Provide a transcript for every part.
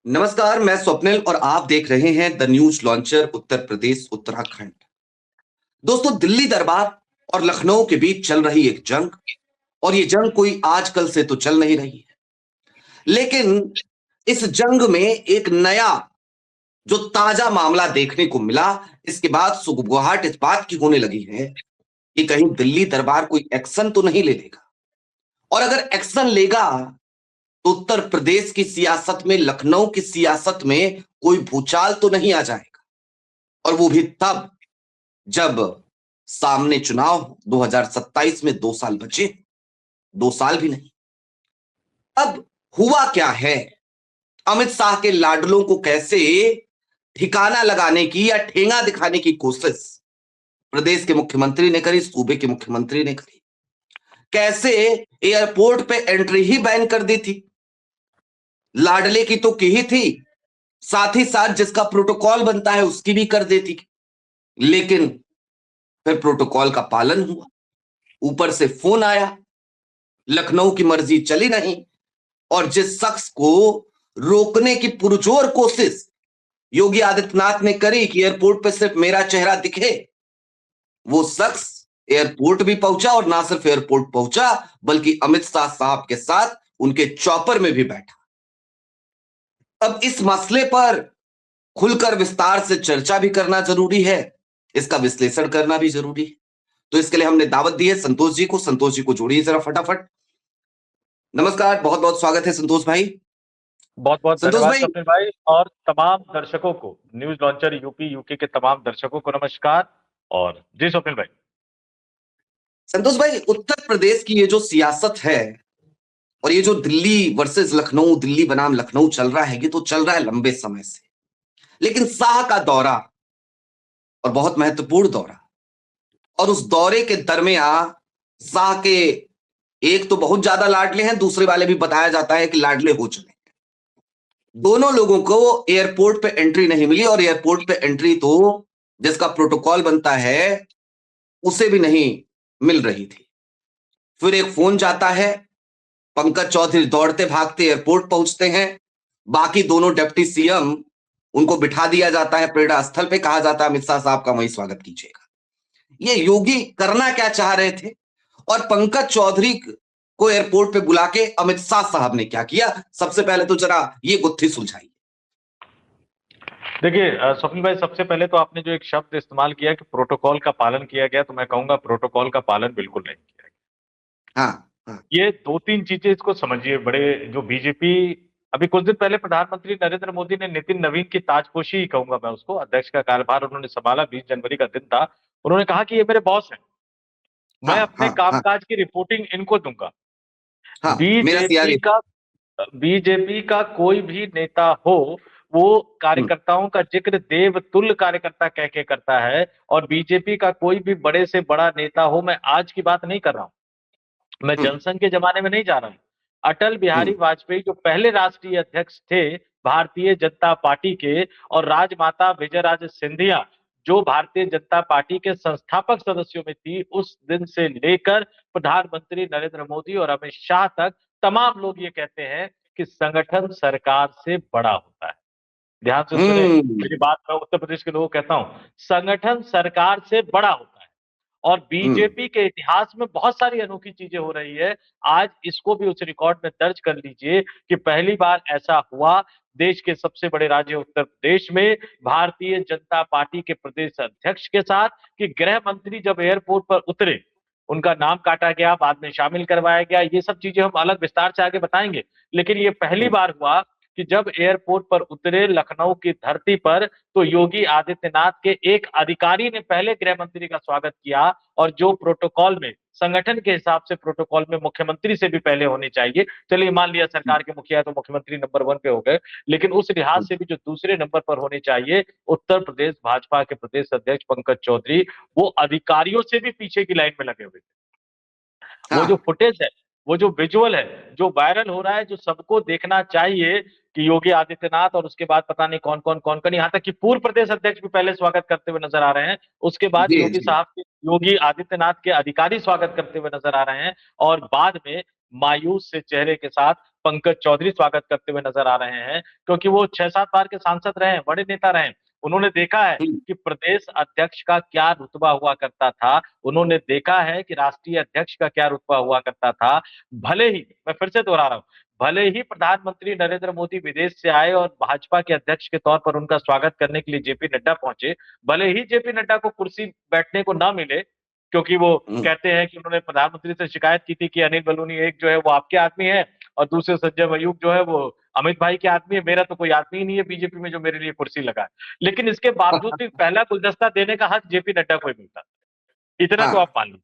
नमस्कार, मैं स्वप्निल और आप देख रहे हैं the news launcher Uttar Pradesh Uttarakhand. दोस्तों, दिल्ली दरबार और लखनऊ के बीच चल रही एक जंग, और ये जंग कोई आजकल से तो चल नहीं रही है। लेकिन इस जंग में एक नया जो ताजा मामला देखने को मिला, इसके बाद सुगबुगाहट इस बात की होने लगी है कि कहीं दिल्ली दरबार कोई एक्शन तो नहीं ले लेगा। और अगर एक्शन लेगा तो उत्तर प्रदेश की सियासत में, लखनऊ की सियासत में कोई भूचाल तो नहीं आ जाएगा। और वो भी तब जब सामने चुनाव 2027 में 2 साल बचे, 2 साल भी नहीं। अब हुआ क्या है? अमित शाह के लाडलों को कैसे ठिकाना लगाने की या ठेंगा दिखाने की कोशिश प्रदेश के मुख्यमंत्री ने करी, सूबे के मुख्यमंत्री ने करी। कैसे एयरपोर्ट पे एंट्री ही बैन कर दी थी। लाडले की तो की ही थी, साथ ही साथ जिसका प्रोटोकॉल बनता है उसकी भी कर देती। लेकिन फिर प्रोटोकॉल का पालन हुआ, ऊपर से फोन आया, लखनऊ की मर्जी चली नहीं, और जिस शख्स को रोकने की पुरजोर कोशिश योगी आदित्यनाथ ने करी कि एयरपोर्ट पे सिर्फ मेरा चेहरा दिखे, वो शख्स एयरपोर्ट भी पहुंचा, और ना सिर्फ एयरपोर्ट पहुंचा बल्कि अमित शाह साहब के साथ उनके चॉपर में भी बैठा। अब इस मसले पर खुलकर विस्तार से चर्चा भी करना जरूरी है, इसका विश्लेषण करना भी जरूरी है। तो इसके लिए हमने दावत दी है संतोष जी को। संतोष जी को जोड़िए जरा फटाफट। नमस्कार, बहुत बहुत स्वागत है संतोष भाई। बहुत बहुत संतोष धन्यवाद भाई, स्वप्निल भाई, और तमाम दर्शकों को, न्यूज लॉन्चर यूपी यूके के तमाम दर्शकों को नमस्कार। और जी स्वप्निल भाई। संतोष भाई, उत्तर प्रदेश की ये जो सियासत है और ये जो दिल्ली वर्सेस लखनऊ, दिल्ली बनाम लखनऊ चल रहा है, ये तो चल रहा है लंबे समय से। लेकिन शाह का दौरा, और बहुत महत्वपूर्ण दौरा, और उस दौरे के दरमियान शाह के एक तो बहुत ज्यादा लाडले हैं, दूसरे वाले भी बताया जाता है कि लाडले हो चुके। दोनों लोगों को एयरपोर्ट पे एंट्री नहीं मिली, और एयरपोर्ट पे एंट्री तो जिसका प्रोटोकॉल बनता है उसे भी नहीं मिल रही थी। फिर एक फोन जाता है, पंकज चौधरी दौड़ते भागते एयरपोर्ट पहुंचते हैं, बाकी दोनों डिप्टी सीएम उनको बिठा दिया जाता है प्रेरणा स्थल पे, कहा जाता है अमित शाह साहब का वहीं स्वागत कीजिएगा। ये योगी करना क्या चाह रहे थे, और पंकज चौधरी को एयरपोर्ट पे बुला के अमित शाह साहब ने क्या किया? सबसे पहले तो जरा ये गुत्थी सुलझाइए। देखिए स्वप्निल भाई, सबसे पहले तो आपने जो एक शब्द इस्तेमाल किया कि प्रोटोकॉल का पालन किया गया, तो मैं कहूंगा प्रोटोकॉल का पालन बिल्कुल नहीं किया हाँ, हाँ, गया। ये दो तीन चीजें इसको समझिए। बड़े जो बीजेपी, अभी कुछ दिन पहले प्रधानमंत्री नरेंद्र मोदी ने नितिन नवीन की ताजपोशी ही कहूंगा मैं उसको, अध्यक्ष का कार्यभार उन्होंने संभाला, 20 जनवरी का दिन था। उन्होंने कहा कि ये मेरे बॉस हैं, मैं हाँ, अपने हाँ, हाँ, कामकाज की रिपोर्टिंग इनको दूंगा। हाँ, मेरा बीजेपी तैयारी। का बीजेपी का कोई भी नेता हो, वो हम्म, कार्यकर्ताओं का जिक्र देवतुल्य कार्यकर्ता कह के करता है। और बीजेपी का कोई भी बड़े से बड़ा नेता हो, मैं आज की बात नहीं कर रहा हूं, मैं हम्म, जनसंघ के जमाने में नहीं जा रहा हूं। अटल बिहारी हम्म, वाजपेयी जो पहले राष्ट्रीय अध्यक्ष थे भारतीय जनता पार्टी के, और राजमाता विजयराजे सिंधिया जो भारतीय जनता पार्टी के संस्थापक सदस्यों में थी, उस दिन से लेकर प्रधानमंत्री नरेंद्र मोदी और अमित शाह तक तमाम लोग ये कहते हैं कि संगठन सरकार से बड़ा होता है। ध्यान से सुने हम्म, मेरी बात, मैं उत्तर प्रदेश के लोगों को कहता हूं, संगठन सरकार से बड़ा होता है। और हम्म, बीजेपी के इतिहास में बहुत सारी अनोखी चीजें हो रही है। आज इसको भी उस रिकॉर्ड में दर्ज कर लीजिए कि पहली बार ऐसा हुआ देश के सबसे बड़े राज्य उत्तर प्रदेश में भारतीय जनता पार्टी के प्रदेश अध्यक्ष के साथ, कि गृह मंत्री जब एयरपोर्ट पर उतरे, उनका नाम काटा गया, बाद में शामिल करवाया गया। ये सब चीजें हम अलग विस्तार से आगे बताएंगे। लेकिन ये पहली हम्म, बार हुआ कि जब एयरपोर्ट पर उतरे लखनऊ की धरती पर, तो योगी आदित्यनाथ के एक अधिकारी ने पहले गृह मंत्री का स्वागत किया। और जो प्रोटोकॉल में, संगठन के हिसाब से प्रोटोकॉल में मुख्यमंत्री से भी पहले होनी चाहिए, चलिए मान लिया सरकार के मुखिया है तो मुख्यमंत्री नंबर 1 पे हो गए, लेकिन उस लिहाज हम्म, से भी जो दूसरे नंबर पर होने चाहिए, उत्तर प्रदेश भाजपा के प्रदेश अध्यक्ष पंकज चौधरी, वो अधिकारियों से भी पीछे की लाइन में लगे हुए थे। वो जो हाँ, फुटेज है, वो जो विजुअल है, जो वायरल हो रहा है, जो सबको देखना चाहिए, कि योगी आदित्यनाथ और उसके बाद पता नहीं कौन कौन, यहाँ तक कि पूर्व प्रदेश अध्यक्ष भी पहले स्वागत करते हुए नजर आ रहे हैं, उसके बाद जी, योगी जी, साहब के, योगी आदित्यनाथ के अधिकारी स्वागत करते हुए नजर आ रहे हैं, और बाद में मायूस से चेहरे के साथ पंकज चौधरी स्वागत करते हुए नजर आ रहे हैं, क्योंकि वो 6-7 बार के सांसद रहे हैं, बड़े नेता रहे हैं। उन्होंने देखा है हम्म, कि प्रदेश अध्यक्ष का क्या रुतबा हुआ करता था, उन्होंने देखा है कि राष्ट्रीय अध्यक्ष का क्या रुतबा हुआ करता था। भले ही, मैं फिर से दोहरा रहा हूं, भले ही प्रधानमंत्री नरेंद्र मोदी विदेश से आए और भाजपा के अध्यक्ष के तौर पर उनका स्वागत करने के लिए जेपी नड्डा पहुंचे, भले ही जेपी नड्डा को कुर्सी बैठने को ना मिले, क्योंकि वो हम्म, कहते हैं कि उन्होंने प्रधानमंत्री से शिकायत की थी कि अनिल बलूनी एक जो है वो आपके आदमी है और दूसरे संजय मयूख जो है वो अमित भाई के आदमी है, मेरा तो कोई आदमी ही नहीं है बीजेपी में जो मेरे लिए कुर्सी लगा है। लेकिन इसके बावजूद भी पहला गुलदस्ता देने का हक जेपी नड्डा को ही मिलता, इतना तो हाँ, आप मान लीजिए।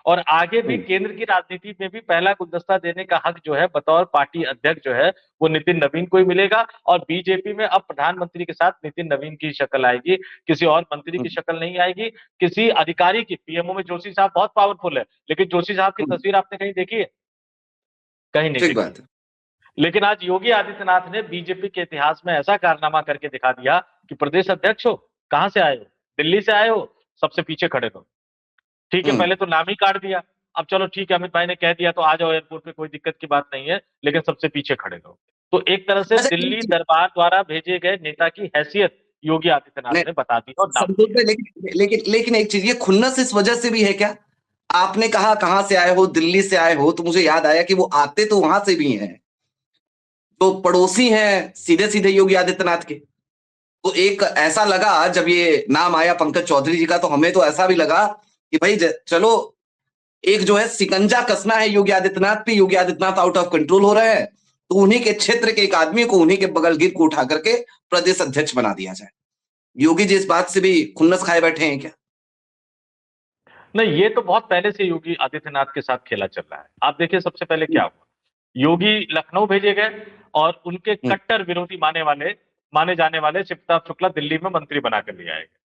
और आगे भी हम्म, केंद्र की राजनीति में भी पहला गुलदस्ता देने का हक जो है बतौर पार्टी अध्यक्ष जो है वो नितिन नवीन को ही मिलेगा। और बीजेपी में अब प्रधानमंत्री के साथ नितिन नवीन की शक्ल आएगी, किसी और मंत्री की हम्म, शक्ल नहीं आएगी, किसी अधिकारी की। पीएमओ में जोशी साहब बहुत पावरफुल है, लेकिन जोशी साहब की हम्म, तस्वीर आपने कहीं देखी है? कहीं नहीं ठीक देखी है। बात है। लेकिन आज योगी आदित्यनाथ ने बीजेपी के इतिहास में ऐसा कारनामा करके दिखा दिया कि प्रदेश अध्यक्ष हो, कहां से आए हो? दिल्ली से आए हो, सबसे पीछे खड़े रहो। ठीक है, हम्म, पहले तो नाम ही काट दिया, अब चलो ठीक है, अमित भाई ने कह दिया तो आ जाओ एयरपोर्ट पे, कोई दिक्कत की बात नहीं है, लेकिन सबसे पीछे खड़े रहो। तो एक तरह से अच्छा, दिल्ली दरबार द्वारा भेजे गए नेता की हैसियत योगी आदित्यनाथ नहीं, ने बता दी और नाप संतोष दिया। भाई, लेकिन एक चीज, ये खुन्नस इस वजह से भी है क्या? आपने कहा कहां से आए हो, दिल्ली से आए हो, तो मुझे याद आया कि वो आते तो वहां से भी हैं, तो पड़ोसी हैं सीधे सीधे योगी आदित्यनाथ के। तो एक ऐसा लगा जब ये नाम आया पंकज चौधरी जी का, तो हमें तो ऐसा भी लगा कि भाई चलो, एक जो है शिकंजा कसना है योगी आदित्यनाथ पे, Yogi Adityanath out of control हो रहे हैं, तो उन्हीं के क्षेत्र के एक आदमी को, उन्हीं के बगल गिर को उठा करके प्रदेश अध्यक्ष बना दिया जाए। योगी जी इस बात से भी खुन्नस खाए बैठे हैं क्या? नहीं, ये तो बहुत पहले से योगी आदित्यनाथ के साथ खेला चल रहा है। आप देखिए सबसे पहले क्या हुआ, योगी लखनऊ भेजे गए और उनके हम्म, कट्टर विरोधी माने जाने वाले शिवप्रताप शुक्ला दिल्ली में मंत्री बनाकर ले आए गए।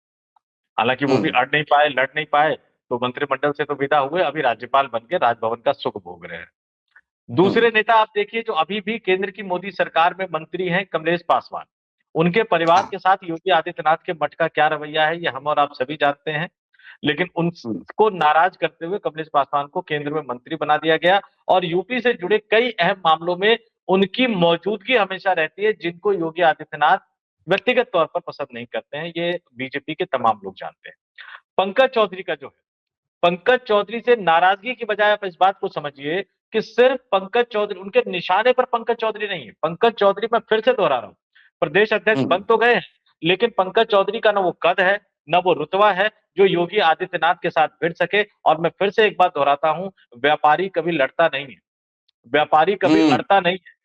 हालांकि वो भी हम्म, अड़ नहीं पाए, लड़ नहीं पाए, तो मंत्रिमंडल से तो विदा हुए, अभी राज्यपाल बन के राजभवन का सुख भोग रहे हैं। हम्म, दूसरे नेता आप देखिए जो अभी भी केंद्र की मोदी सरकार में मंत्री हैं, कमलेश पासवान। उनके परिवार हाँ, के साथ योगी आदित्यनाथ के मठ का क्या रवैया है, ये हम और आप सभी जानते हैं। लेकिन हम्म, उनको नाराज करते हुए कमलेश पासवान को केंद्र में मंत्री बना दिया गया। और यूपी से जुड़े कई अहम मामलों में उनकी मौजूदगी हमेशा रहती है, जिनको योगी आदित्यनाथ व्यक्तिगत तौर पर पसंद नहीं करते हैं, ये बीजेपी के तमाम लोग जानते हैं। पंकज चौधरी का जो है, पंकज चौधरी से नाराजगी की बजाय आप इस बात को समझिए कि सिर्फ पंकज चौधरी, उनके निशाने पर पंकज चौधरी नहीं है। पंकज चौधरी, मैं फिर से दोहरा रहा हूं, प्रदेश अध्यक्ष हम्म, बन तो गए हैं, लेकिन पंकज चौधरी का ना वो कद है, ना वो रुतबा है जो योगी आदित्यनाथ के साथ भिड़ सके। और मैं फिर से एक बात दोहराता हूं, व्यापारी कभी लड़ता नहीं है, व्यापारी कभी हम्म, अड़ता नहीं है।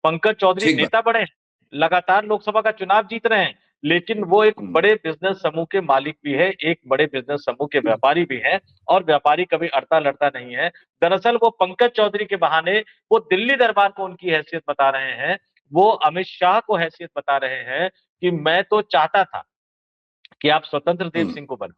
पंकज चौधरी ठीक बात। नेता बड़े हैं, लगातार लोकसभा का चुनाव जीत रहे हैं, लेकिन वो एक हम्म, बड़े बिजनेस समूह के मालिक भी है, एक बड़े बिजनेस समूह के हम्म, व्यापारी भी हैं। और व्यापारी कभी अड़ता लड़ता नहीं है। दरअसल वो पंकज चौधरी के बहाने वो दिल्ली दरबार को उनकी हैसियत बता रहे हैं, वो अमित शाह को हैसियत बता रहे हैं कि मैं तो चाहता था कि आप स्वतंत्र देव हम्म, सिंह को बने,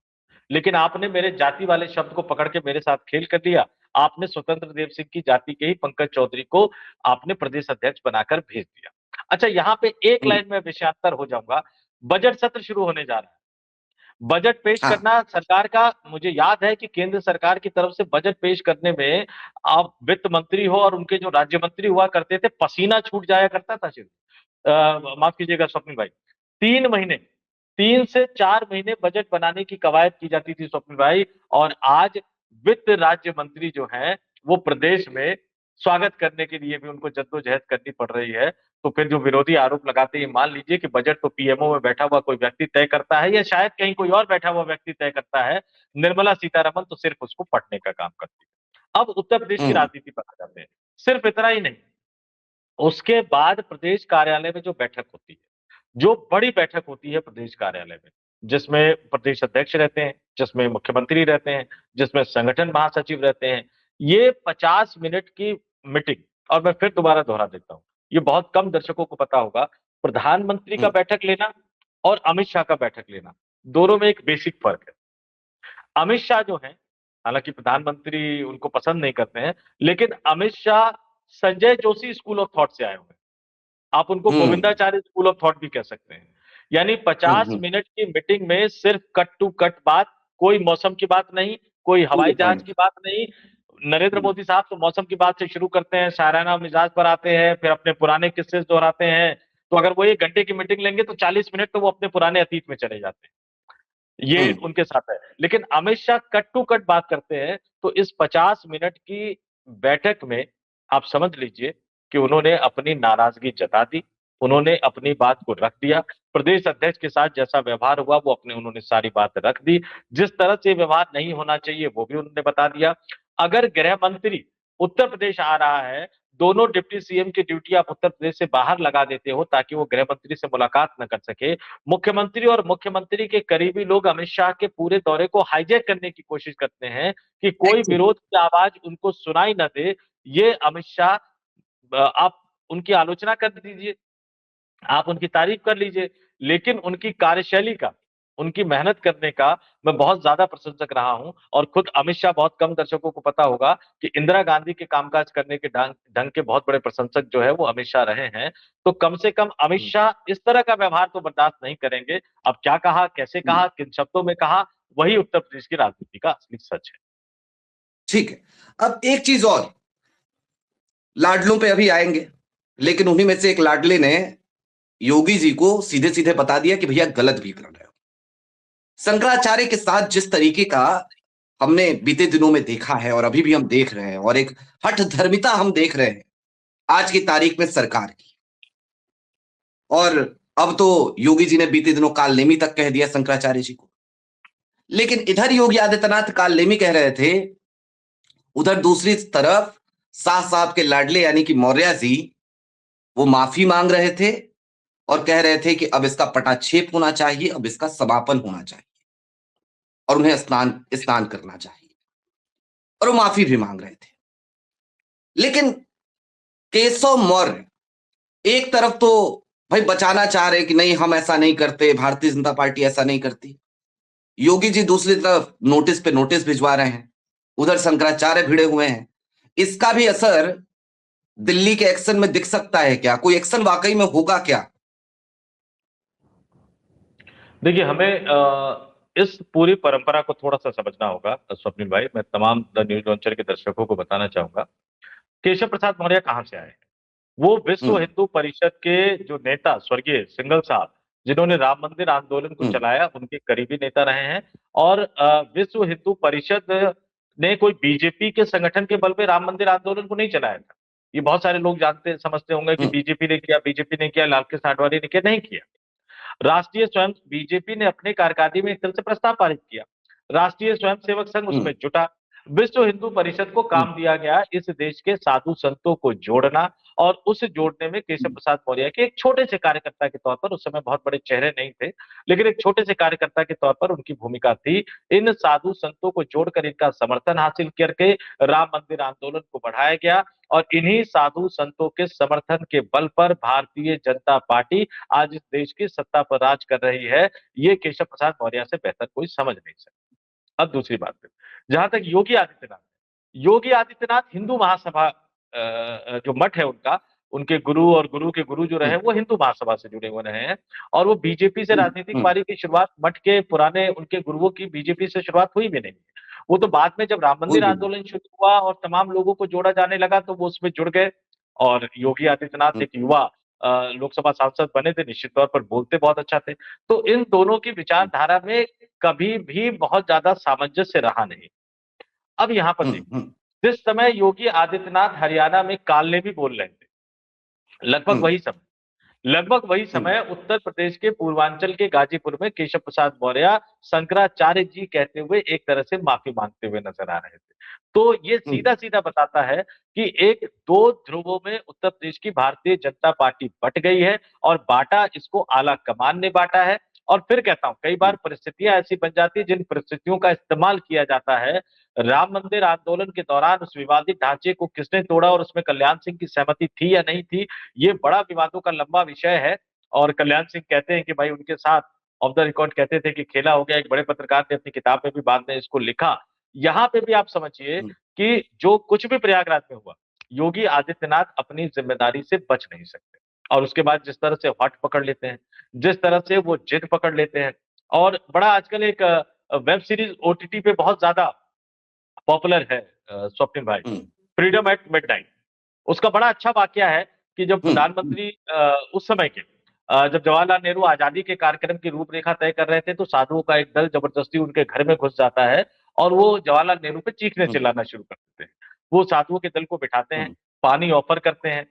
लेकिन आपने मेरे जाति वाले शब्द को पकड़ के मेरे साथ खेल कर दिया। आपने स्वतंत्र देव सिंह की जाति के ही पंकज चौधरी को आपने प्रदेश अध्यक्ष बनाकर भेज दिया। अच्छा, यहाँ पे एक हम्म, लाइन में विषयांतर हो जाऊंगा। बजट सत्र शुरू होने जा रहा है, बजट पेश हाँ, करना सरकार का, मुझे याद है कि केंद्र सरकार की तरफ से बजट पेश करने में आप वित्त मंत्री हो और उनके जो राज्य मंत्री हुआ करते थे, पसीना छूट जाया करता था सिर्फ। माफ कीजिएगा स्वप्निल भाई, 3 महीने, 3 से 4 महीने बजट बनाने की कवायद की जाती थी स्वप्निल भाई। और आज वित्त राज्य मंत्री जो हैं वो प्रदेश में स्वागत करने के लिए भी उनको जद्दोजहद करनी पड़ रही है। तो फिर जो विरोधी आरोप लगाते हैं, मान लीजिए कि बजट तो पीएमओ में बैठा हुआ कोई व्यक्ति तय करता है या शायद कहीं कोई और बैठा हुआ व्यक्ति तय करता है, निर्मला सीतारमण तो सिर्फ उसको पढ़ने का काम करती है। अब उत्तर प्रदेश की हम्म, राजनीति पर आ जाते हैं। सिर्फ इतना ही नहीं, उसके बाद प्रदेश कार्यालय में जो बैठक होती है, जो बड़ी बैठक होती है प्रदेश कार्यालय में, जिसमें प्रदेश अध्यक्ष रहते हैं, जिसमें मुख्यमंत्री रहते हैं, जिसमें संगठन महासचिव रहते हैं, ये 50 मिनट की मीटिंग। और मैं फिर दोबारा दोहरा देता हूं, ये बहुत कम दर्शकों को पता होगा, प्रधानमंत्री का हम्म, बैठक लेना और अमित शाह का बैठक लेना, दोनों में एक बेसिक फर्क है। अमित शाह जो है, हालांकि प्रधानमंत्री उनको पसंद नहीं करते हैं, लेकिन Amit Shah Sanjay Joshi school of thought से आए हुए हैं। आप उनको हम्म, गोविंदाचार्य स्कूल ऑफ थॉट भी कह सकते हैं। यानी 50 हम्म, मिनट की मीटिंग में सिर्फ कट टू कट बात, कोई मौसम की बात नहीं, कोई टू हवाई द जहाज पॉइंट। की बात नहीं, नरेंद्र मोदी साहब तो मौसम की बात से शुरू करते हैं, शायराना मिजाज पर आते हैं, फिर अपने पुराने किस्से दोहराते हैं। तो अगर वो 1 घंटे की मीटिंग लेंगे तो 40 मिनट तो वो अपने पुराने अतीत में चले जाते हैं। ये हम्म। उनके साथ है। लेकिन Amit Shah cut to cut बात करते हैं, तो इस 50 मिनट की बैठक में आप समझ लीजिए कि उन्होंने अपनी नाराजगी जता दी, उन्होंने अपनी बात को रख दिया। प्रदेश अध्यक्ष के साथ जैसा व्यवहार हुआ वो उन्होंने सारी बात रख दी। जिस तरह से व्यवहार नहीं होना चाहिए वो भी उन्होंने बता दिया। अगर गृह मंत्री उत्तर प्रदेश आ रहा है, दोनों डिप्टी सीएम की ड्यूटी आप उत्तर प्रदेश से बाहर लगा देते हो ताकि वो गृह मंत्री से मुलाकात न कर सके। मुख्यमंत्री और मुख्यमंत्री के करीबी लोग अमित शाह के पूरे दौरे को हाईजैक करने की कोशिश करते हैं कि कोई एक्चुअली विरोध की आवाज उनको सुनाई न दे। ये अमित शाह आप उनकी आलोचना कर दीजिए, आप उनकी तारीफ कर लीजिए, लेकिन उनकी कार्यशैली का, उनकी मेहनत करने का मैं बहुत ज्यादा प्रशंसक रहा हूं। और खुद अमित शाह, बहुत कम दर्शकों को पता होगा कि इंदिरा गांधी के कामकाज करने के ढंग ढंग के बहुत बड़े प्रशंसक जो है वो अमित शाह रहे हैं। तो कम से कम अमित शाह इस तरह का व्यवहार तो बर्दाश्त नहीं करेंगे। अब क्या कहा, कैसे कहा, किन शब्दों में कहा, वही उत्तर प्रदेश की राजनीति का असली सच है। ठीक है। अब एक चीज और, लाडलों पे अभी आएंगे, लेकिन उन्हीं में से एक लाडले ने योगी जी को सीधे सीधे बता दिया कि भैया गलत भी कर रहे हो। शंकराचार्य के साथ जिस तरीके का हमने बीते दिनों में देखा है और अभी भी हम देख रहे हैं, और एक हठ धर्मिता हम देख रहे हैं आज की तारीख में सरकार की, और अब तो योगी जी ने बीते दिनों कालनेमी तक कह दिया शंकराचार्य जी को। लेकिन इधर योगी आदित्यनाथ कालनेमी कह रहे थे, उधर दूसरी तरफ शाह साहब के लाडले यानी कि मौर्य जी वो माफी मांग रहे थे और कह रहे थे कि अब इसका पटाक्षेप होना चाहिए, अब इसका समापन होना चाहिए और उन्हें स्नान स्नान करना चाहिए, और वो माफी भी मांग रहे थे। लेकिन केशव मौर्य एक तरफ तो भाई बचाना चाह रहे कि नहीं हम ऐसा नहीं करते, भारतीय जनता पार्टी ऐसा नहीं करती। योगी जी दूसरी तरफ नोटिस पे नोटिस भिजवा रहे हैं, उधर शंकराचार्य भिड़े हुए हैं। इसका भी असर दिल्ली के एक्शन में दिख सकता है क्या? कोई एक्शन वाकई में होगा क्या? देखिए, हमें इस पूरी परंपरा को थोड़ा-सा समझना होगा स्वप्निल भाई। मैं तमाम द न्यूज़ लॉन्चर के दर्शकों को बताना चाहूँगा, केशव प्रसाद मौर्य कहाँ से आए हैं? वो विश्व हम्म। हिंदू परिषद के जो नेता स्वर्गीय सिंघल साहब, जिन्होंने राम मंदिर आंदोलन को हम्म। चलाया, उनके करीबी नेता रहे हैं। और विश्व हिंदू परिषद ने कोई बीजेपी के संगठन के बल पे राम मंदिर आंदोलन को नहीं चलाया था। ये बहुत सारे लोग जानते समझते होंगे कि हम्म। बीजेपी ने किया, लाल कृष्ण आडवाणी ने किया, नहीं किया। राष्ट्रीय स्वयं बीजेपी ने अपने कार्यकारिणी में एक तरह से प्रस्ताव पारित किया, राष्ट्रीय स्वयंसेवक संघ हम्म। उसमें जुटा, विश्व हिंदू परिषद को हम्म। काम दिया गया इस देश के साधु संतों को जोड़ना। और उस जोड़ने में केशव हम्म। प्रसाद मौर्य के एक छोटे से कार्यकर्ता के तौर पर, उस समय बहुत बड़े चेहरे नहीं थे, लेकिन एक छोटे से कार्यकर्ता के तौर पर उनकी भूमिका थी। इन साधु संतों को जोड़कर इनका समर्थन हासिल करके राम मंदिर आंदोलन को बढ़ाया गया। और इन्हीं साधु संतों के समर्थन के बल पर भारतीय जनता पार्टी आज इस देश की सत्ता पर राज कर रही है। ये केशव प्रसाद मौर्य से बेहतर कोई समझ नहीं सकता। अब दूसरी बात पे, जहां तक योगी आदित्यनाथ हिंदू महासभा जो मठ है उनका, उनके गुरु और गुरु के गुरु जो रहे हम्म। वो हिंदू महासभा से जुड़े हुए रहे हैं। और वो बीजेपी से हम्म। राजनीतिक हम्म। पारी की शुरुआत, मठ के पुराने उनके गुरुओं की बीजेपी से शुरुआत हुई भी नहीं। वो तो बाद में जब राम कोई मंदिर भी नहीं। आंदोलन शुरू हुआ और तमाम लोगों को जोड़ा जाने लगा तो वो उसमें जुड़ गए। और योगी आदित्यनाथ हम्म। एक युवा लोकसभा सांसद बने थे, निश्चित तौर पर बोलते बहुत अच्छा थे। तो इन दोनों की विचारधारा में कभी भी बहुत ज्यादा सामंजस्य रहा नहीं। अब यहाँ पर हम्म। देखिए, जिस समय योगी आदित्यनाथ हरियाणा में कालने भी बोल रहे थे, लगभग हम्म। वही समय लगभग वही हम्म। समय उत्तर प्रदेश के पूर्वांचल के गाजीपुर में केशव प्रसाद मौर्य शंकराचार्य जी कहते हुए एक तरह से माफी मांगते हुए नजर आ रहे थे। तो ये हम्म। सीधा सीधा बताता है कि एक दो ध्रुवों में उत्तर प्रदेश की भारतीय जनता पार्टी बट गई है। और बांटा इसको आला कमान ने बांटा है। और फिर कहता हूं, कई बार परिस्थितियां ऐसी बन जाती है जिन परिस्थितियों का इस्तेमाल किया जाता है। राम मंदिर आंदोलन के दौरान उस विवादित ढांचे को किसने तोड़ा और उसमें कल्याण सिंह की सहमति थी या नहीं थी, ये बड़ा विवादों का लंबा विषय है। और कल्याण सिंह कहते हैं कि भाई उनके साथ ऑफ द रिकॉर्ड कहते थे कि खेला हो गया। एक बड़े पत्रकार ने अपनी किताब में भी बाद में इसको लिखा। यहाँ पे भी आप समझिए हम्म। कि जो कुछ भी प्रयागराज में हुआ, योगी आदित्यनाथ अपनी जिम्मेदारी से बच नहीं सकते। और उसके बाद जिस तरह से हॉट पकड़ लेते हैं, जिस तरह से वो जिद पकड़ लेते हैं। और बड़ा आजकल एक वेब सीरीज ओटीटी पे बहुत ज्यादा पॉपुलर है, स्वप्निल भाई, हम्म, फ्रीडम एट मिडनाइट। उसका बड़ा अच्छा वाकया है कि जब हम्म, प्रधानमंत्री उस समय के जब जवाहरलाल नेहरू आजादी के कार्यक्रम की रूपरेखा तय कर रहे थे, तो साधुओं का एक दल जबरदस्ती उनके घर में घुस जाता है और वो जवाहरलाल नेहरू पे चीखने हम्म, चिल्लाना शुरू कर देते हैं। वो साधुओं के दल को बिठाते हैं, हम्म, पानी ऑफर करते हैं।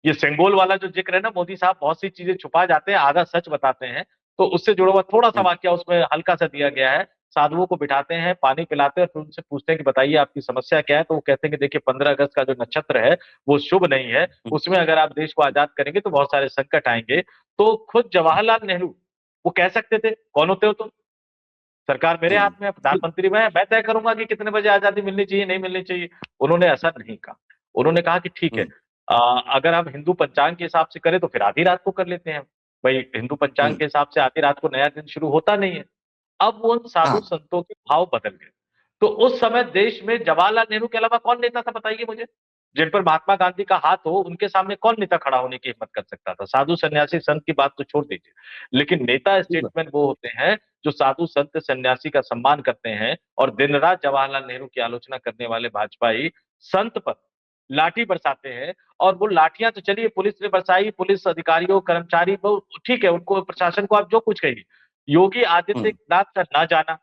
ये सेंगोल वाला जो जिक्र है ना, मोदी साहब बहुत सी चीजें छुपा जाते हैं, आधा सच बताते हैं। तो उससे जुड़ा हुआ थोड़ा सा हम्म, वाकया उसमें हल्का सा दिया गया है। साधुओं को बिठाते हैं, पानी पिलाते हैं और फिर उनसे पूछते हैं कि बताइए आपकी समस्या क्या है। तो वो कहते हैं कि देखिए 15 अगस्त का जो नक्षत्र है वो शुभ नहीं है, हम्म, उसमें अगर आप देश को आजाद करेंगे तो बहुत सारे संकट आएंगे। तो खुद जवाहरलाल नेहरू वो कह सकते थे, कौन होते हो तुम, सरकार मेरे हाथ में है, प्रधानमंत्री मैं तय करूंगा कि कितने बजे आजादी मिलनी चाहिए नहीं मिलनी चाहिए। उन्होंने ऐसा नहीं कहा। उन्होंने कहा कि ठीक है, हम्म, अगर हम हिंदू पंचांग के हिसाब से करें तो फिर आधी रात को कर लेते हैं। भाई हिंदू पंचांग हम्म, के हिसाब से आधी रात को नया दिन शुरू होता नहीं है। अब वो उन साधु हाँ, संतों के भाव बदल गए। तो उस समय देश में जवाहरलाल नेहरू के अलावा कौन नेता था बताइए मुझे, जिन पर महात्मा गांधी का हाथ हो, उनके सामने कौन नेता खड़ा होने की हिम्मत कर सकता था। साधु सन्यासी संत की बात तो छोड़ दीजिए, लेकिन नेता ठीक है, स्टेटमैन वो होते हैं जो साधु संत सन्यासी का सम्मान करते हैं। और दिन रात जवाहरलाल नेहरू की आलोचना करने वाले भाजपाई संत पर लाठी बरसाते हैं। और वो लाठियां तो चलिए पुलिस ने बरसाई, पुलिस अधिकारियों कर्मचारी वो ठीक है, उनको प्रशासन को आप जो कुछ कहिए। योगी हम्म, आदित्यनाथ का ना जाना,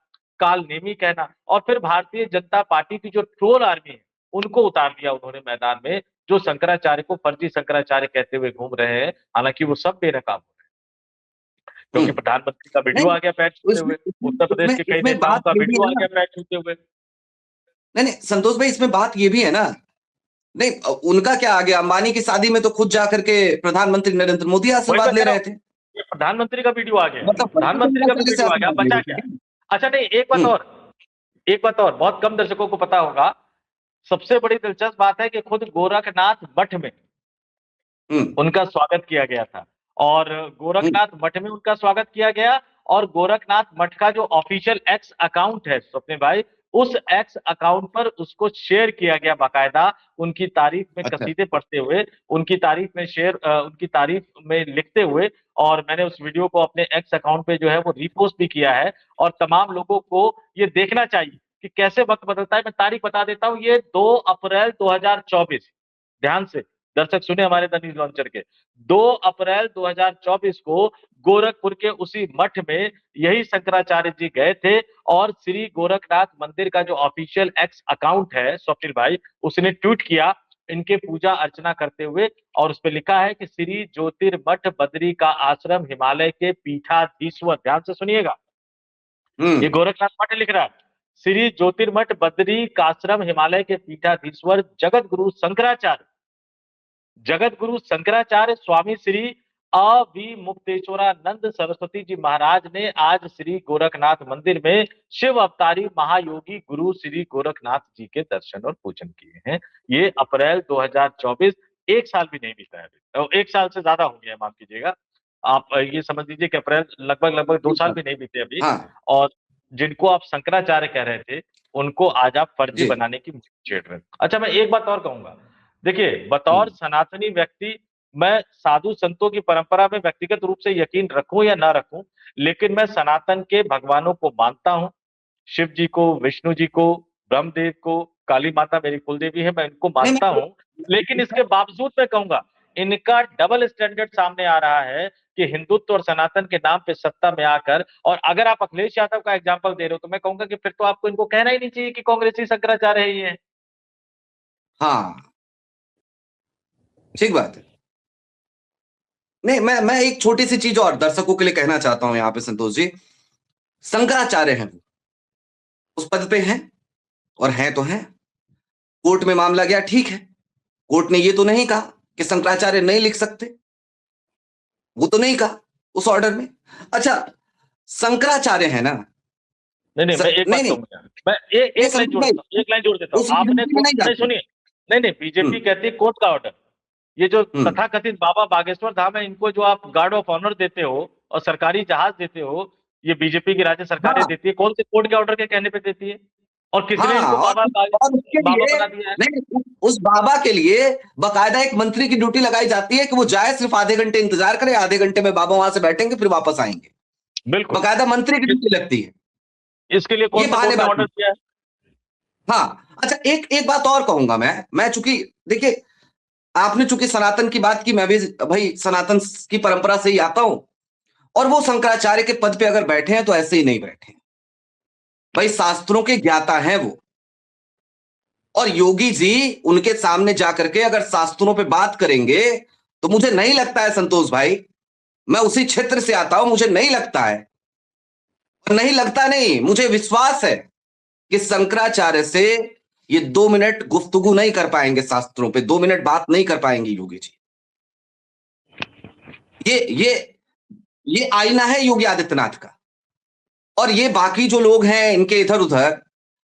काल नेमी कहना, और फिर भारतीय जनता पार्टी की जो ट्रोल आर्मी है उनको उतार दिया उन्होंने मैदान में, जो शंकराचार्य को फर्जी शंकराचार्य कहते हुए घूम रहे हैं। हालांकि वो सब बेनकाम हो रहे हैं, क्योंकि हम्म, प्रधानमंत्री का वीडियो नहीं, आ गया पैर छूते इसमें हुए, इसमें उत्तर प्रदेश इसमें के कई इसमें नेताओं बात का ये भी वीडियो है आ ना। गया पैर छूते हुए। नहीं नहीं संतोष भाई, इसमें बात ये भी है ना। नहीं, उनका क्या आ गया, अंबानी की शादी में तो खुद जा करके प्रधानमंत्री नरेंद्र मोदी वही मैं आशीर्वाद ले कह रहा रहे हूँ, थे। ये प्रधानमंत्री का वीडियो आ गया, मतलब बड़ी प्रधानमंत्री का भी तरीके से वीडियो आ गया, आशीर्वाद ले बचा रहे क्या थे, है? ठीक है? अच्छा नहीं, एक बात हम्म, और, एक बात और बहुत कम दर्शकों को पता होगा। सबसे बड़ी दिलचस्प बात है कि खुद गोरखनाथ मठ में हम्म, उनका स्वागत किया गया था। और हम्म, गोरखनाथ मठ में उनका स्वागत किया गया। और गोरखनाथ मठ का जो ऑफिशियल एक्स अकाउंट है स्वप्ने भाई, उस एक्स अकाउंट पर उसको शेयर किया गया बाकायदा, उनकी तारीफ में अच्छा, कसीदे पढ़ते हुए, उनकी तारीफ में उनकी तारीफ में लिखते हुए। और मैंने उस वीडियो को अपने एक्स अकाउंट पे जो है वो रीपोस्ट भी किया है। और तमाम लोगों को ये देखना चाहिए कि कैसे वक्त बदलता है। मैं तारीख बता देता हूँ, ये 2 अप्रैल 2024, ध्यान से दर्शक सुने हमारे द न्यूज लॉन्चर के, 2 अप्रैल 2024 को गोरखपुर के उसी मठ में यही शंकराचार्य जी गए थे। और श्री गोरखनाथ मंदिर का जो ऑफिशियल एक्स अकाउंट है स्वप्निल भाई, उसने ट्वीट किया इनके पूजा अर्चना करते हुए। और उस पर लिखा है कि श्री ज्योतिर्मठ बद्री का आश्रम हिमालय के पीठाधीश्वर, ध्यान से सुनिएगा, ये हम्म, गोरखनाथ मठ लिख रहा है, श्री ज्योतिर्मठ बद्री काश्रम हिमालय के पीठाधीश्वर जगत गुरु शंकराचार्य, जगत गुरु शंकराचार्य स्वामी श्री अविमुक्तेश्वरानंद सरस्वती जी महाराज ने आज श्री गोरखनाथ मंदिर में शिव अवतारी महायोगी गुरु श्री गोरखनाथ जी के दर्शन और पूजन किए हैं। ये अप्रैल 2024, एक साल भी नहीं बीता है अभी, एक साल से ज्यादा हो गया है, माफ कीजिएगा। आप ये समझ लीजिए कि अप्रैल लगभग लगभग दो ठीक साल है, भी नहीं बीते अभी। हाँ, और जिनको आप शंकराचार्य कह रहे थे, उनको आज आप फर्जी जी, बनाने की छेड़ रहे हैं। अच्छा मैं एक बात और कहूंगा, देखिए बतौर हम्म, सनातनी व्यक्ति, मैं साधु संतों की परंपरा में व्यक्तिगत रूप से यकीन रखूं या ना रखूं, लेकिन मैं सनातन के भगवानों को मानता हूं। शिव जी को, विष्णु जी को, ब्रह्मदेव को, काली माता मेरी कुलदेवी है, मैं इनको नहीं मानता मैं हूं। लेकिन इसके बावजूद मैं कहूंगा, इनका डबल स्टैंडर्ड सामने आ रहा है कि हिंदुत्व और सनातन के नाम पे सत्ता में आकर। और अगर आप अखिलेश यादव का एग्जाम्पल दे रहे हो, तो मैं कहूंगा कि फिर तो आपको इनको कहना ही नहीं चाहिए कि कांग्रेसी शंकराचार्य है ये। हाँ, ठीक बात है। नहीं, मैं एक छोटी सी चीज और दर्शकों के लिए कहना चाहता हूं यहाँ पे संतोष जी। शंकराचार्य हैं वो, उस पद पे हैं, और हैं तो हैं। कोर्ट में मामला गया, ठीक है, कोर्ट ने ये तो नहीं कहा कि शंकराचार्य नहीं लिख सकते, वो तो नहीं कहा उस ऑर्डर में। अच्छा, शंकराचार्य है ना। नहीं नहीं, मैं एक नहीं बात नहीं, कहूंगा, मैं ये एक लाइन संतोष जोड़ भाई, देता हूँ, एक लाइन जोड़ देता हूँ। उस आपने राजनीति में नहीं नहीं जाते। सुनिए, नहीं नहीं, बीजेपी हम्म, कहती है कोर्ट का ऑर्डर, ये जो हम्म, तथाकथित बाबा बागेश्वर धाम है, इनको जो आप गार्ड ऑफ ऑनर देते हो और सरकारी जहाज देते हो, ये बीजेपी की राज्य सरकारें हाँ, देती है, कौन से कोर्ट के ऑर्डर के कहने पे देती है? और किसने हाँ, इनको और उसके बाबा लिए, बना दिया है? नहीं, उस बाबा के लिए बकायदा एक मंत्री की ड्यूटी लगाई जाती है कि वो जाए, सिर्फ आधे घंटे इंतजार करे, आधे घंटे में बाबा वहां से बैठेंगे, फिर वापस आएंगे। बिल्कुल। बकायदा मंत्री की इस, ड्यूटी लगती है। इसके लिए ये कौन से कोर्ट ने बहानेबाजी। ऑर्डर किया है? हाँ, अच्छा एक एक बात और कहूंगा मैं चूंकि देखिए, आपने चूंकि सनातन की बात की, मैं भी भाई सनातन की परंपरा से ही आता हूं, और वो शंकराचार्य के पद पे अगर बैठे हैं तो ऐसे ही नहीं बैठे हैं भाई, शास्त्रों के ज्ञाता हैं वो। और योगी जी उनके सामने जाकर के अगर शास्त्रों पे बात करेंगे, तो मुझे नहीं लगता है संतोष भाई, मैं उसी क्षेत्र से आता हूं, मुझे नहीं लगता है, और नहीं लगता नहीं, मुझे विश्वास है कि शंकराचार्य से ये 2 मिनट गुफ्तगू नहीं कर पाएंगे, शास्त्रों पे 2 मिनट बात नहीं कर पाएंगे योगी जी। ये ये ये आईना है योगी आदित्यनाथ का। और ये बाकी जो लोग हैं इनके इधर उधर,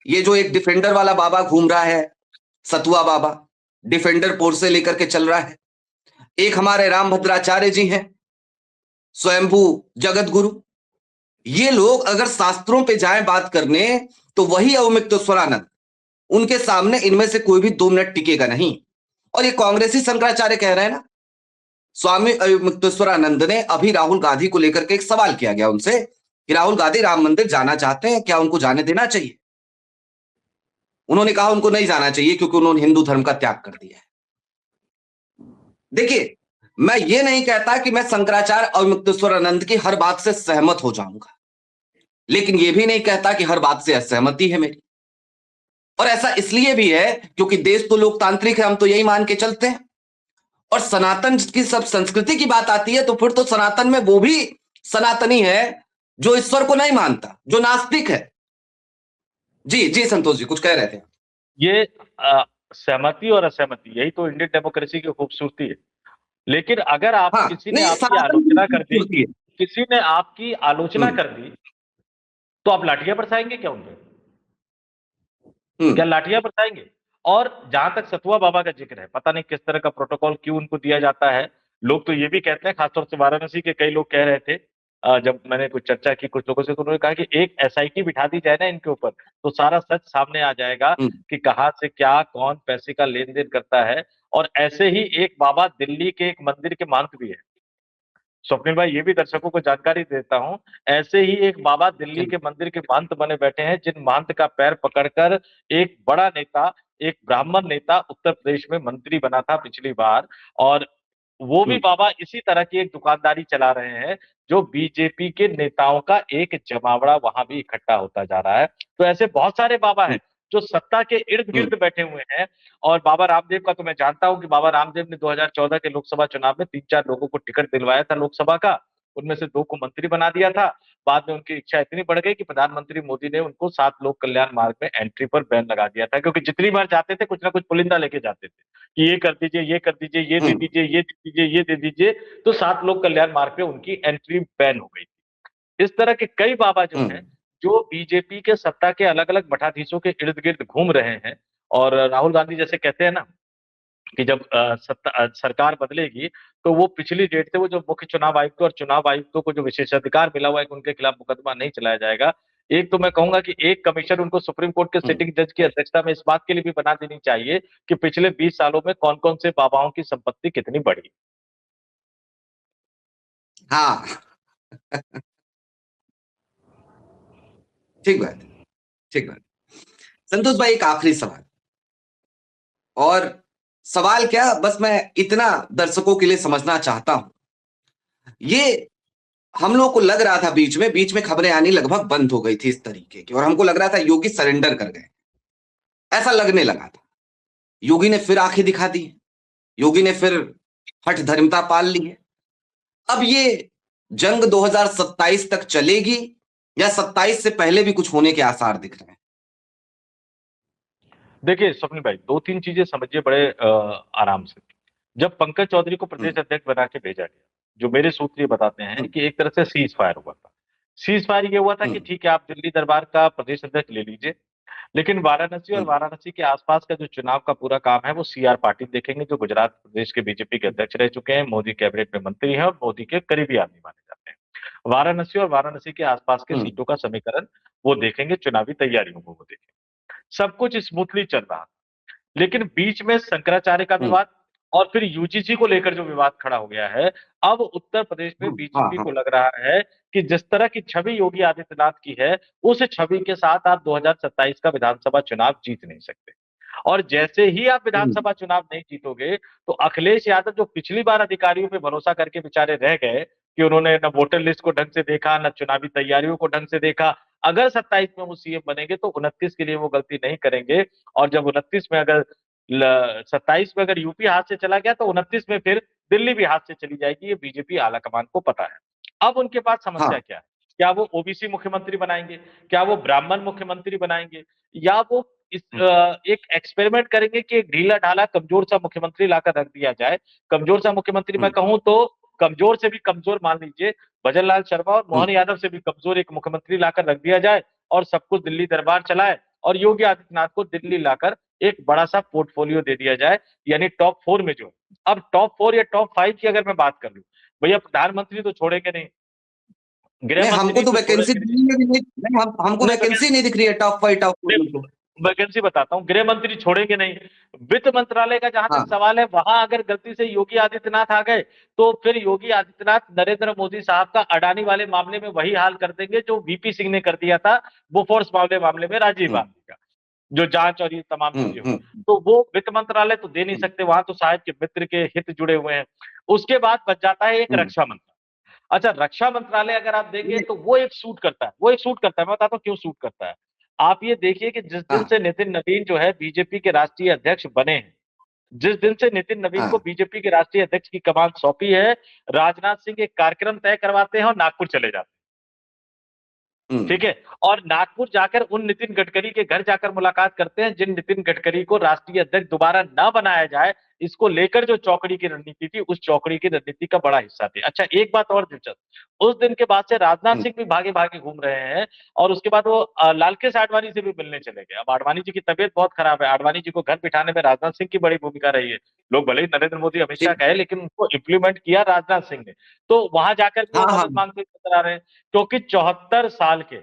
ये जो एक डिफेंडर वाला बाबा घूम रहा है, सतुआ बाबा, डिफेंडर पोर से लेकर के चल रहा है, एक हमारे राम भद्राचार्य जी हैं, स्वयंभू जगत गुरु, ये लोग अगर शास्त्रों पे जाएं बात करने, तो वही अवमिक्तेश्वरानंद, उनके सामने इनमें से कोई भी 2 मिनट टिकेगा नहीं। और ये कांग्रेसी शंकराचार्य कह रहे हैं ना, स्वामी मुक्तेश्वरानंद ने अभी राहुल गांधी को लेकर के एक सवाल किया गया उनसे कि राहुल गांधी राम मंदिर जाना चाहते हैं, क्या उनको जाने देना चाहिए? उन्होंने कहा उनको नहीं जाना चाहिए क्योंकि उन्होंने हिंदू धर्म का त्याग कर दिया है। देखिए, मैं ये नहीं कहता कि मैं शंकराचार्य और मुक्तेश्वरानंद की हर बात से सहमत हो जाऊंगा, लेकिन ये भी नहीं कहता कि हर बात से असहमति है मेरी। और ऐसा इसलिए भी है क्योंकि देश तो लोकतांत्रिक है, हम तो यही मान के चलते हैं। और सनातन की सब संस्कृति की बात आती है, तो फिर तो सनातन में वो भी सनातनी है जो ईश्वर को नहीं मानता, जो नास्तिक है। जी जी संतोष जी, कुछ कह रहे थे। ये सहमति और असहमति, यही तो इंडियन डेमोक्रेसी की खूबसूरती है। लेकिन अगर आप हाँ, किसी ने नहीं आपकी सनातन की आलोचना कर दी, खूबसूरती है। किसी ने आपकी आलोचना हम्म कर दी, तो आप लाठियां बरसाएंगे क्या उन पे? क्या हम्म लाठियां बरसाएंगे? और जहां तक सतुआ बाबा का जिक्र है, पता नहीं किस तरह का प्रोटोकॉल क्यों उनको दिया जाता है। लोग तो ये भी कहते हैं, खासतौर से वाराणसी के कई लोग कह रहे थे, जब मैंने कुछ चर्चा की कुछ लोगों से, तो उन्होंने कहा कि एक एसआईटी बिठा दी जाए ना इनके ऊपर, तो सारा सच सामने आ जाएगा हम्म कि कहाँ से क्या कौन पैसे का लेन देन करता है। और ऐसे ही एक बाबा दिल्ली के एक मंदिर के महंत भी है, स्वप्निल भाई, ये भी दर्शकों को जानकारी देता हूं। ऐसे ही एक बाबा दिल्ली के मंदिर के महंत बने बैठे हैं, जिन महंत का पैर पकड़कर एक बड़ा नेता, एक ब्राह्मण नेता उत्तर प्रदेश में मंत्री बना था पिछली बार। और वो भी हम्म बाबा इसी तरह की एक दुकानदारी चला रहे हैं, जो बीजेपी के नेताओं का एक जमावड़ा वहां भी इकट्ठा होता जा रहा है। तो ऐसे बहुत सारे बाबा हैं जो सत्ता के इर्द हम्म गिर्द बैठे हुए हैं। और बाबा रामदेव का तो मैं जानता हूं कि बाबा रामदेव ने 2014 के लोकसभा चुनाव में 3-4 लोगों को टिकट दिलवाया था लोकसभा का, उनमें से 2 को मंत्री बना दिया था। बाद में उनकी इच्छा इतनी बढ़ गई कि प्रधानमंत्री मोदी ने उनको 7 लोक कल्याण मार्ग में एंट्री पर बैन लगा दिया था, क्योंकि जितनी बार जाते थे कुछ ना कुछ पुलिंदा लेके जाते थे कि ये कर दीजिए, ये कर दीजिए, ये दे हम्म दीजिए, ये दे दीजिए, ये दे दीजिए। तो 7 लोक कल्याण मार्ग पे उनकी एंट्री बैन हो गई। इस तरह के कई बाबा जो हैं, हम्म जो बीजेपी के सत्ता के अलग-अलग मठाधीशों के इर्द-गिर्द घूम रहे हैं। और राहुल गांधी जैसे कहते हैं ना कि जब सरकार बदलेगी, तो वो पिछली डेट से वो जो मुख्य चुनाव आयुक्त और चुनाव आयुक्तों को जो विशेषाधिकार मिला हुआ है कि उनके खिलाफ मुकदमा नहीं चलाया जाएगा। एक तो मैं कहूंगा कि एक कमीशन उनको सुप्रीम कोर्ट के हम्म सिटिंग जज की अध्यक्षता में इस बात के लिए भी बना देनी चाहिए कि पिछले 20 सालों में कौन-कौन से बाबाओं की संपत्ति कितनी बढ़ी। हाँ ठीक बात है, ठीक बात। संतोष भाई, एक आखिरी सवाल, और सवाल क्या, बस मैं इतना दर्शकों के लिए समझना चाहता हूं। ये हम लोग को लग रहा था बीच में खबरें आनी लगभग बंद हो गई थी इस तरीके की, और हमको लग रहा था योगी सरेंडर कर गए, ऐसा लगने लगा था। योगी ने फिर आंखें दिखा दी, योगी ने फिर हठ धर्मता पाल ली है। अब ये जंग 2027 तक चलेगी, या 27 से पहले भी कुछ होने के आसार दिख रहे हैं? देखिए स्वप्निल भाई, 2-3 चीजें समझिए बड़े आराम से। जब पंकज चौधरी को प्रदेश हम्म अध्यक्ष बना के भेजा गया, जो मेरे सूत्र ये बताते हैं हम्म कि एक तरह से सीज फायर हुआ था। सीज फायर ये हुआ था कि हम्म ठीक है, आप दिल्ली दरबार का प्रदेश अध्यक्ष ले लीजिए, लेकिन वाराणसी और हम्म वाराणसी के आसपास का जो चुनाव का पूरा काम है वो सीआर पाटिल देखेंगे, जो गुजरात प्रदेश के बीजेपी के अध्यक्ष रह चुके हैं, मोदी कैबिनेट में मंत्री हैं और मोदी के करीबी आदमी माने जाते हैं। वाराणसी और वाराणसी के आसपास के हम्म सीटों का समीकरण वो देखेंगे, चुनावी तैयारियों को वो देखेंगे। सब कुछ स्मूथली चल रहा, लेकिन बीच में शंकराचार्य का हम्म विवाद, और फिर यूजीसी को लेकर जो विवाद खड़ा हो गया है, अब उत्तर प्रदेश में हाँ बीजेपी हाँ। को लग रहा है कि जिस तरह की छवि योगी आदित्यनाथ की है, उस छवि के साथ आप 2027 का विधानसभा चुनाव जीत नहीं सकते। और जैसे ही आप विधानसभा चुनाव नहीं जीतोगे, तो अखिलेश यादव जो पिछली बार अधिकारियों पे भरोसा करके बेचारे रह गए कि उन्होंने न वोटर लिस्ट को ढंग से देखा, न चुनावी तैयारियों को ढंग से देखा, अगर 27 में वो सीएम बनेंगे तो 29 के लिए वो गलती नहीं करेंगे। और जब 29 में अगर 27 में अगर यूपी हाथ से चला गया, तो 29 में फिर दिल्ली भी हाथ से चली जाएगी, ये बीजेपी आलाकमान को पता है। अब उनके पास समस्या हाँ। क्या है? क्या वो ओबीसी मुख्यमंत्री बनाएंगे? क्या वो ब्राह्मण मुख्यमंत्री बनाएंगे? या वो एक एक्सपेरिमेंट करेंगे कि एक ढीला ढाला कमजोर सा मुख्यमंत्री लाकर रख दिया जाए। कमजोर सा मुख्यमंत्री मैं कहूं तो कमजोर से भी कमजोर, मान लीजिए भजन लाल शर्मा और मोहन यादव से भी कमजोर एक मुख्यमंत्री लाकर रख दिया जाए, और सब कुछ दिल्ली दरबार चलाए, और योगी आदित्यनाथ को दिल्ली लाकर एक बड़ा सा पोर्टफोलियो दे दिया जाए। यानी टॉप 4 में जो, अब टॉप 4 या टॉप 5 की अगर मैं बात कर लूं, भैया प्रधानमंत्री तो छोड़ेंगे नहीं, गृह नहीं, हमको मंत्री तो तो वैकेंसी छोड़ेंगे नहीं। नहीं, हमको नहीं, वैकेंसी नहीं दिख रही है टॉप 5 टॉप 4 में। वैकेंसी बताता हूँ, गृह मंत्री छोड़ेंगे नहीं। वित्त मंत्रालय का जहां तक हाँ। सवाल है, वहां अगर गलती से योगी आदित्यनाथ आ गए, तो फिर योगी आदित्यनाथ नरेंद्र मोदी साहब का अडानी वाले मामले में वही हाल कर देंगे जो वीपी सिंह ने कर दिया था बोफोर्स मामले में राजीव हम्म गांधी का, जो जांच और ये तमाम हम्म चीजें हुई। हम्म तो वो वित्त मंत्रालय तो दे नहीं सकते, वहां तो साहब के मित्र के हित जुड़े हुए हैं। उसके बाद बच जाता है एक हम्म। रक्षा मंत्रालय। अच्छा, रक्षा मंत्रालय अगर आप देंगे तो वो एक सूट करता है, वो एक सूट करता है, मैं बताता हूँ क्यों सूट करता है। आप ये देखिए कि जिस दिन हाँ से नितिन नवीन जो है बीजेपी के राष्ट्रीय अध्यक्ष बने हैं, जिस दिन से नितिन नवीन को हाँ। बीजेपी के राष्ट्रीय अध्यक्ष की कमान सौंपी है, राजनाथ सिंह एक कार्यक्रम तय करवाते हैं और नागपुर चले जाते हैं। हम्म ठीक है। और नागपुर जाकर उन नितिन गडकरी के घर जाकर मुलाकात करते हैं जिन नितिन गडकरी को राष्ट्रीय अध्यक्ष दोबारा ना बनाया जाए, इसको लेकर जो चौकड़ी की रणनीति थी, उस चौकड़ी की रणनीति का बड़ा हिस्सा थे। अच्छा, एक बात और दिलचस्प, उस दिन के बाद से राजनाथ हम्म सिंह भी भागे भागे घूम रहे हैं, और उसके बाद वो लालकृष्ण आडवाणी से भी मिलने चले गए। अब आडवाणी जी की तबीयत बहुत खराब है, आडवाणी जी को घर बिठाने में राजनाथ सिंह की बड़ी भूमिका रही है। लोग भले ही नरेंद्र मोदी अमित शाह ठीक। कहे, लेकिन उनको इम्प्लीमेंट किया राजनाथ सिंह ने। तो वहां जाकर भी हाँ वो हाँ। मदद मांगते नजर आ रहे हैं, क्योंकि 74 साल के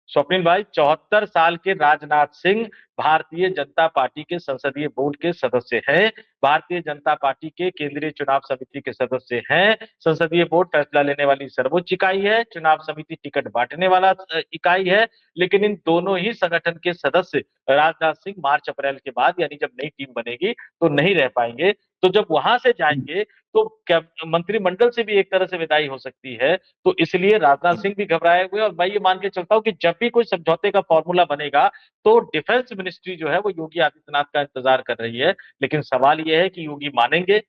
स्वप्निल भाई, 74 साल के राजनाथ सिंह भारतीय जनता पार्टी के संसदीय बोर्ड के सदस्य हैं, भारतीय जनता पार्टी के केंद्रीय चुनाव समिति के सदस्य हैं। संसदीय बोर्ड फैसला लेने वाली सर्वोच्च इकाई है, चुनाव समिति टिकट बांटने वाला इकाई है। लेकिन इन दोनों ही संगठन के सदस्य राजनाथ सिंह मार्च अप्रैल के बाद, यानी जब नई टीम बनेगी, तो नहीं रह पाएंगे। तो जब वहां से जाएंगे, तो मंत्रिमंडल से भी एक तरह से विदाई हो सकती है। तो इसलिए राजनाथ सिंह भी घबराए हुए, और मैं ये मान के चलता हूं कि जब भी कोई समझौते का फॉर्मूला बनेगा, तो डिफेंस मिनिस्ट्री जो है वो योगी आदित्यनाथ का इंतजार कर रही है। लेकिन सवाल यह है कि योगी मानेंगे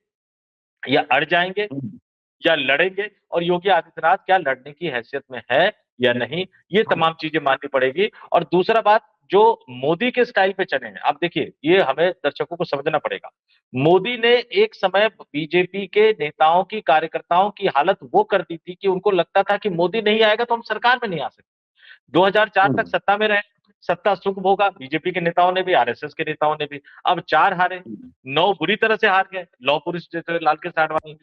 या अड़ जाएंगे हम्म, या लड़ेंगे, और योगी आदित्यनाथ क्या लड़ने की हैसियत में है या नहीं, ये हाँ। तमाम चीजें माननी पड़ेगी। और दूसरा बात, जो मोदी के स्टाइल पे चले हैं, आप देखिए, ये हमें दर्शकों को समझना पड़ेगा। मोदी ने एक समय बीजेपी के नेताओं की, कार्यकर्ताओं की हालत वो कर दी थी कि उनको लगता था कि मोदी नहीं आएगा तो हम सरकार में नहीं आ सकते। 2004 तक हम्म सत्ता में रहे, सत्ता सुख भोगा, बीजेपी के नेताओं ने भी, आरएसएस के नेताओं ने भी। अब 4 हारे, हम्म 9 बुरी तरह से हार गए, लौ पुरुष जैसे लालकृष्ण आडवाणी,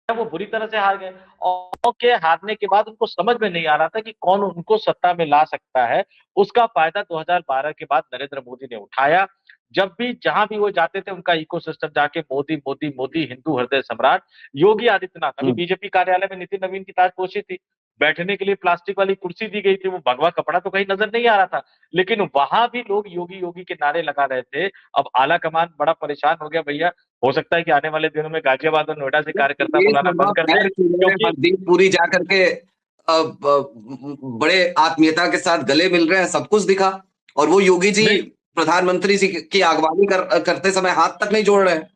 वो बुरी तरह से हार गए। और के हारने के बाद उनको समझ में नहीं आ रहा था कि कौन उनको सत्ता में ला सकता है। उसका फायदा 2012 के बाद नरेंद्र मोदी ने उठाया। जब भी जहां भी वो जाते थे, उनका इकोसिस्टम जाके मोदी मोदी मोदी, हिंदू हृदय सम्राट। योगी आदित्यनाथ, अभी हम्म बीजेपी कार्यालय में नितिन नवीन की ताजपोशी थी, बैठने के लिए प्लास्टिक वाली कुर्सी दी गई थी, वो भगवा कपड़ा तो कहीं नजर नहीं आ रहा था, लेकिन वहां भी लोग योगी योगी के नारे लगा रहे थे। अब आला कमान बड़ा परेशान हो गया, भैया हो सकता है कि आने वाले दिनों में गाजियाबाद और नोएडा से कार्यकर्ता ये बुलाना सभा बंद कर दें, तय की है, क्योंकि हरदीप पुरी जाकर के बड़े आत्मीयता के साथ गले मिल रहे हैं, सब कुछ दिखा। और वो योगी जी नहीं प्रधानमंत्री जी की अगवानी करते समय हाथ तक नहीं जोड़ रहे हैं।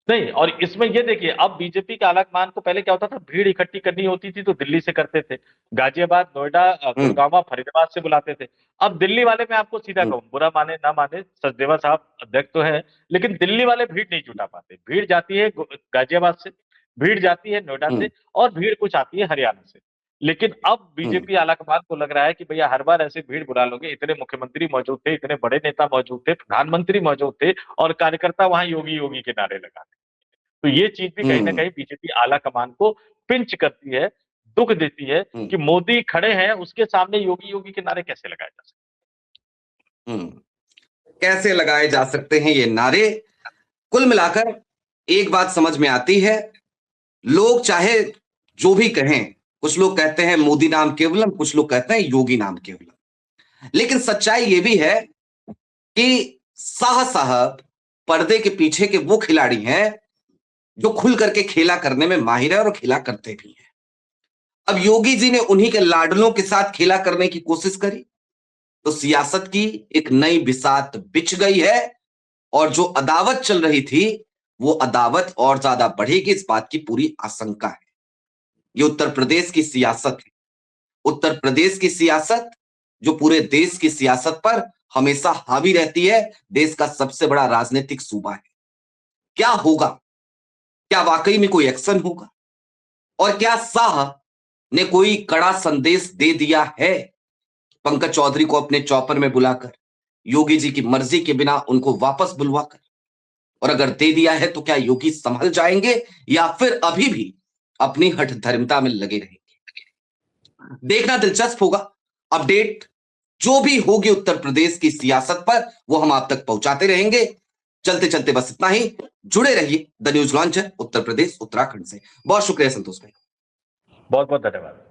नहीं, और इसमें ये देखिए, अब बीजेपी के आलाकमान को पहले क्या होता था, भीड़ इकट्ठी करनी होती थी तो दिल्ली से करते थे, गाजियाबाद, नोएडा, हम्म गुड़गांव, फरीदाबाद से बुलाते थे। अब दिल्ली वाले, मैं आपको सीधा हम्म कहूँ, बुरा माने ना माने, सचदेवा साहब अध्यक्ष तो है, लेकिन दिल्ली वाले भीड़ नहीं जुटा पाते। भीड़ जाती है गाजियाबाद से, भीड़ जाती है नोएडा हम्म से, और भीड़ कुछ आती है हरियाणा से। लेकिन अब हम्म बीजेपी आलाकमान को लग रहा है कि भैया हर बार ऐसे भीड़ बुला लोगे, इतने मुख्यमंत्री मौजूद थे, इतने बड़े नेता मौजूद थे, प्रधानमंत्री मौजूद थे, और कार्यकर्ता वहां योगी योगी के नारे लगा। तो ये चीज भी कहीं ना हम्म कहीं बीजेपी आला कमान को पिंच करती है, दुख देती है, हम्म कि मोदी खड़े हैं, उसके सामने योगी योगी के नारे कैसे लगाए जा सकते हम्म। कैसे लगाए जा सकते हैं ये नारे? कुल मिलाकर एक बात समझ में आती है, लोग चाहे जो भी कहें, कुछ लोग कहते हैं मोदी नाम केवलम, कुछ लोग कहते हैं योगी नाम केवलम, लेकिन सच्चाई ये भी है कि शाह साहब पर्दे के पीछे के वो खिलाड़ी हैं जो खुल करके खेला करने में माहिर है और खेला करते भी हैं। अब योगी जी ने उन्हीं के लाडलों के साथ खेला करने की कोशिश करी तो सियासत की एक नई बिसात बिछ गई है और जो अदावत चल रही थी वो अदावत और ज्यादा बढ़ेगी, इस बात की पूरी आशंका है। ये उत्तर प्रदेश की सियासत है। उत्तर प्रदेश की सियासत जो पूरे देश की सियासत पर हमेशा हावी रहती है, देश का सबसे बड़ा राजनीतिक सूबा है। क्या होगा? क्या वाकई में कोई एक्शन होगा? और क्या शाह ने कोई कड़ा संदेश दे दिया है पंकज चौधरी को अपने चौपर में बुलाकर, योगी जी की मर्जी के बिना उनको वापस बुलवाकर? और अगर दे दिया है तो क्या योगी संभल जाएंगे या फिर अभी भी अपनी हठधर्मिता में लगे रहेंगे? देखना दिलचस्प होगा। अपडेट जो भी होगी उत्तर प्रदेश की सियासत पर वो हम आप तक पहुंचाते रहेंगे। चलते चलते बस इतना ही। जुड़े रहिए the news launcher Uttar Pradesh Uttarakhand से। बहुत शुक्रिया संतोष भाई। बहुत बहुत धन्यवाद।